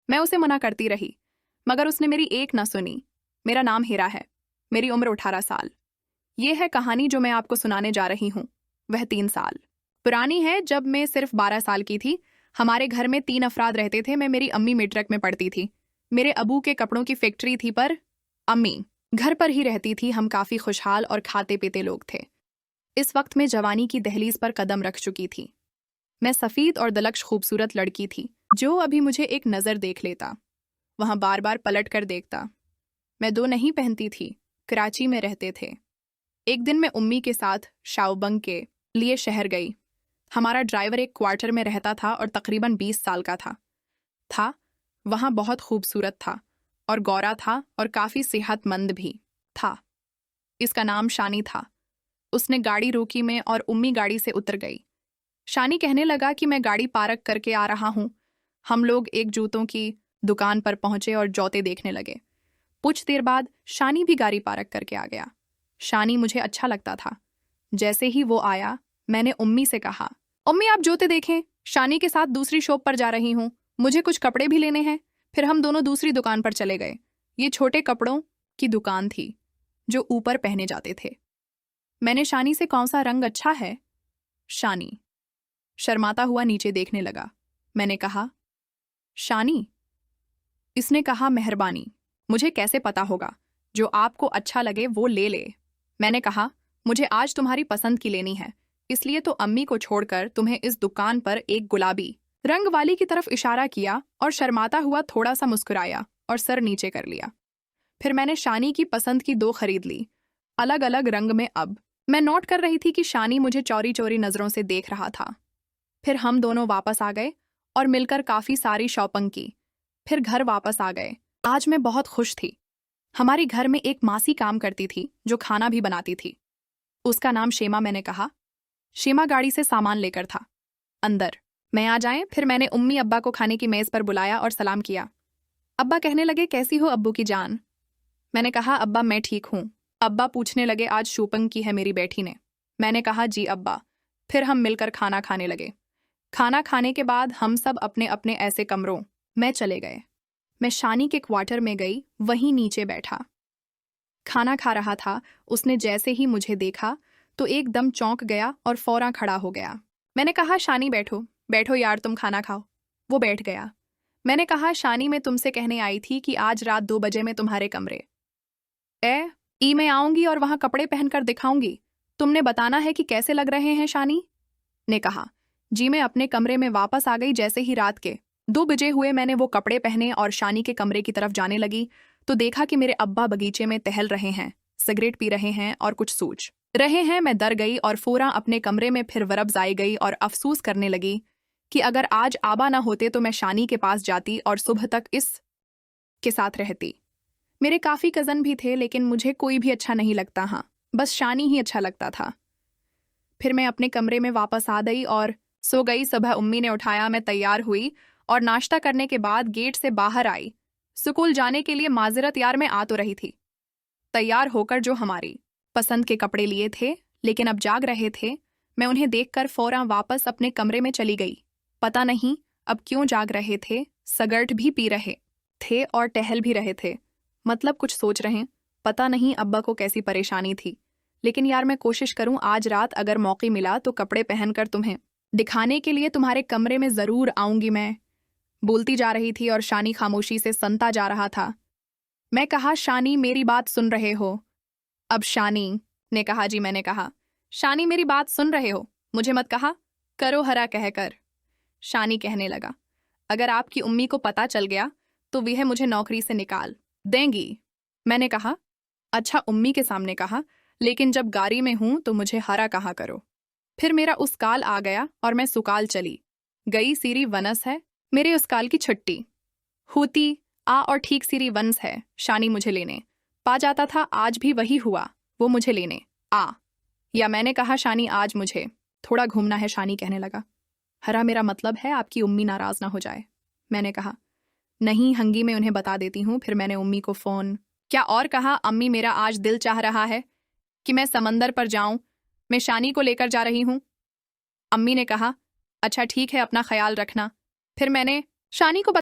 मैं उसे मना करती रही, मगर उसने मेरी एक न सुनी। मेरा नाम हीरा है, मेरी उम्र 18 साल। ये है कहानी जो मैं आपको सुनाने जा रही हूँ। वह 3 साल पुरानी है, जब मैं सिर्फ 12 साल की थी। हमारे घर में 3 अफराद रहते थे। मैं मेरी अम्मी मेट्रिक में पढ़ती थी। मेरे अबू के कपड़ों की फैक्ट्री थी, पर अम्मी घर पर ही रहती थी। हम काफ़ी खुशहाल और खाते पीते लोग थे। इस वक्त मैं जवानी की दहलीज पर कदम रख चुकी थी। मैं सफ़ीद और दलक्ष खूबसूरत लड़की थी, जो अभी मुझे एक नज़र देख लेता, वहाँ बार बार पलट कर देखता। मैं 2 नहीं पहनती थी, कराची में रहते थे। एक दिन मैं उम्मी के साथ शाओबंग के लिए शहर गई। हमारा ड्राइवर एक क्वार्टर में रहता था और तकरीबन 20 साल का था। वहाँ बहुत खूबसूरत था और गोरा था और काफ़ी सेहतमंद भी था। इसका नाम शानी था। उसने गाड़ी रोकी में और उम्मी गाड़ी से उतर गई। शानी कहने लगा कि मैं गाड़ी पार्क करके आ रहा हूँ। हम लोग एक जूतों की दुकान पर पहुंचे और जूते देखने लगे। कुछ देर बाद शानी भी गाड़ी पार्क करके आ गया। शानी मुझे अच्छा लगता था। जैसे ही वो आया, मैंने उम्मी से कहा, उम्मी आप जूते देखें, शानी के साथ दूसरी शॉप पर जा रही हूँ, मुझे कुछ कपड़े भी लेने हैं। फिर हम दोनों दूसरी दुकान पर चले गए। ये छोटे कपड़ों की दुकान थी जो ऊपर पहने जाते थे। मैंने शानी से कौन सा रंग अच्छा है? शानी शर्माता हुआ नीचे देखने लगा। मैंने कहा, शानी? इसने कहा, मेहरबानी, मुझे कैसे पता होगा? जो आपको अच्छा लगे वो ले ले। मैंने कहा, मुझे आज तुम्हारी पसंद की लेनी है, इसलिए तो अम्मी को छोड़कर तुम्हें इस दुकान पर एक गुलाबी रंग वाली की तरफ इशारा किया और शर्माता हुआ थोड़ा सा मुस्कुराया और सर नीचे कर लिया। फिर मैंने शानी की पसंद की 2 खरीद ली, अलग अलग रंग में। अब मैं नोट कर रही थी कि शानी मुझे चोरी चोरी नजरों से देख रहा था। फिर हम दोनों वापस आ गए और मिलकर काफ़ी सारी शॉपिंग की। फिर घर वापस आ गए। आज मैं बहुत खुश थी। हमारे घर में एक मासी काम करती थी जो खाना भी बनाती थी। उसका नाम शेमा। मैंने कहा, शेमा गाड़ी से सामान लेकर था अंदर, मैं आ जाएं। फिर मैंने उम्मी अब्बा को खाने की मेज़ पर बुलाया और सलाम किया। अब्बा कहने लगे, कैसी हो अब्बू की जान? मैंने कहा, अब्बा मैं ठीक हूँ। अब्बा पूछने लगे, आज शॉपिंग की है मेरी बेटी ने? मैंने कहा, जी अब्बा। फिर हम मिलकर खाना खाने लगे। खाना खाने के बाद हम सब अपने अपने ऐसे कमरों में चले गए। मैं शानी के क्वार्टर में गई, वहीं नीचे बैठा खाना खा रहा था। उसने जैसे ही मुझे देखा तो एकदम चौंक गया और फौरन खड़ा हो गया। मैंने कहा, शानी बैठो बैठो यार, तुम खाना खाओ। वो बैठ गया। मैंने कहा, शानी मैं तुमसे कहने आई थी कि आज रात 2 बजे मैं तुम्हारे कमरे मैं आऊंगी और वहां कपड़े पहनकर दिखाऊंगी। तुमने बताना है कि कैसे लग रहे हैं। शानी ने कहा, जी। मैं अपने कमरे में वापस आ गई। जैसे ही रात के 2 बजे हुए, मैंने वो कपड़े पहने और शानी के कमरे की तरफ जाने लगी तो देखा कि मेरे अब्बा बगीचे में टहल रहे हैं, सिगरेट पी रहे हैं और कुछ सोच रहे हैं। मैं डर गई और फौरन अपने कमरे में फिर वरब्स आई गई और अफसोस करने लगी कि अगर आज आबा ना होते तो मैं शानी के पास जाती और सुबह तक इस के साथ रहती। मेरे काफ़ी कज़न भी थे, लेकिन मुझे कोई भी अच्छा नहीं लगता। हाँ, बस शानी ही अच्छा लगता था। फिर मैं अपने कमरे में वापस आ गई और सो गई। सुबह उम्मी ने उठाया, मैं तैयार हुई और नाश्ता करने के बाद गेट से बाहर आई। स्कूल जाने के लिए माजरत यार मैं आ तो रही थी तैयार होकर, जो हमारी पसंद के कपड़े लिए थे, लेकिन अब जाग रहे थे। मैं उन्हें देखकर फौरन वापस अपने कमरे में चली गई। पता नहीं अब क्यों जाग रहे थे। सिगरेट भी पी रहे थे और टहल भी रहे थे, मतलब कुछ सोच रहे। पता नहीं अब्बा को कैसी परेशानी थी, लेकिन यार मैं कोशिश करूं आज रात अगर मौका मिला तो कपड़े पहनकर तुम्हें दिखाने के लिए तुम्हारे कमरे में ज़रूर आऊंगी। मैं बोलती जा रही थी और शानी खामोशी से सुनता जा रहा था। मैं कहा, शानी मेरी बात सुन रहे हो? अब शानी ने कहा, जी। मैंने कहा, शानी मेरी बात सुन रहे हो? मुझे मत कहा करो हरा कहकर। शानी कहने लगा, अगर आपकी उम्मी को पता चल गया तो वह मुझे नौकरी से निकाल देंगी। मैंने कहा, अच्छा उम्मी के सामने कहा, लेकिन जब गाड़ी में हूं तो मुझे हरा कहा करो। फिर मेरा उस काल आ गया और मैं सुकाल चली गई। सीरी वनस है, मेरे उस काल की छुट्टी होती आ और ठीक सीरी वनस है। शानी मुझे लेने पा जाता था। आज भी वही हुआ, वो मुझे लेने आ या। मैंने कहा, शानी आज मुझे थोड़ा घूमना है। शानी कहने लगा, हरा मेरा मतलब है आपकी उम्मी नाराज ना हो जाए। मैंने कहा, नहीं हंगी, मैं उन्हें बता देती हूँ। फिर मैंने उम्मी को फ़ोन क्या और कहा, अम्मी मेरा आज दिल चाह रहा है कि मैं समंदर पर जाऊं, मैं शानी को लेकर जा रही हूं। अम्मी ने कहा, अच्छा ठीक है, अपना ख्याल रखना। फिर मैंने शानी को